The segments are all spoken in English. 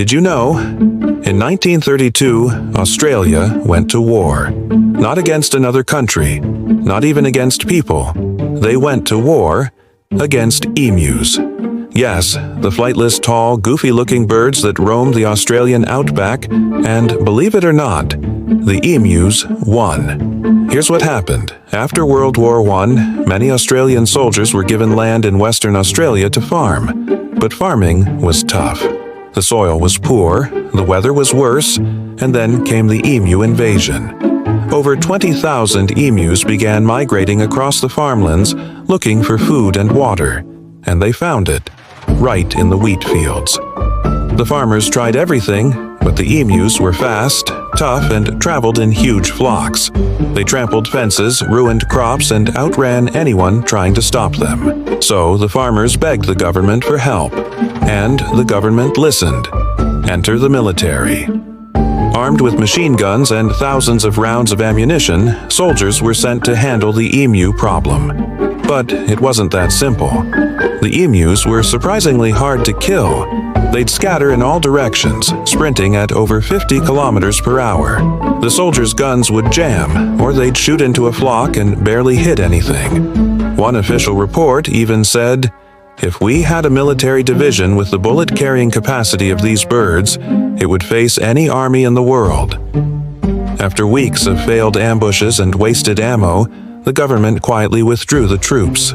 Did you know? In 1932, Australia went to war. Not against another country, not even against people. They went to war against emus. Yes, the flightless, tall, goofy-looking birds that roamed the Australian outback, and believe it or not, the emus won. Here's what happened. After World War I, many Australian soldiers were given land in Western Australia to farm. But farming was tough. The soil was poor, the weather was worse, and then came the emu invasion. Over 20,000 emus began migrating across the farmlands looking for food and water, and they found it, right in the wheat fields. The farmers tried everything, but the emus were fast, tough, and traveled in huge flocks. They trampled fences, ruined crops, and outran anyone trying to stop them. So the farmers begged the government for help, and the government listened. Enter the military. Armed with machine guns and thousands of rounds of ammunition, soldiers were sent to handle the emu problem. But it wasn't that simple. The emus were surprisingly hard to kill. They'd scatter in all directions, sprinting at over 50 kilometers per hour. The soldiers' guns would jam, or they'd shoot into a flock and barely hit anything. One official report even said, "If we had a military division with the bullet-carrying capacity of these birds, it would face any army in the world." After weeks of failed ambushes and wasted ammo, the government quietly withdrew the troops.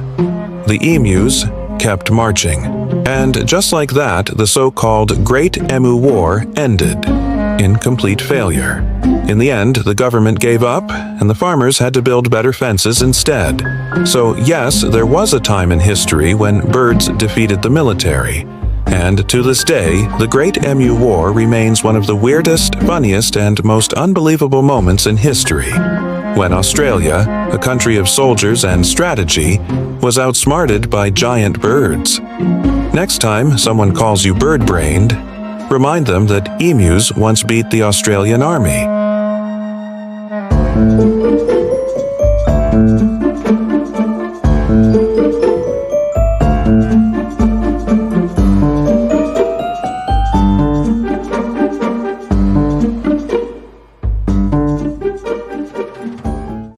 The emus kept marching. And just like that, the so-called Great Emu War ended in complete failure. In the end, the government gave up, and the farmers had to build better fences instead. So yes, there was a time in history when birds defeated the military. And to this day, the Great Emu War remains one of the weirdest, funniest, and most unbelievable moments in history, when Australia, a country of soldiers and strategy, was outsmarted by giant birds. Next time someone calls you bird-brained, remind them that emus once beat the Australian army.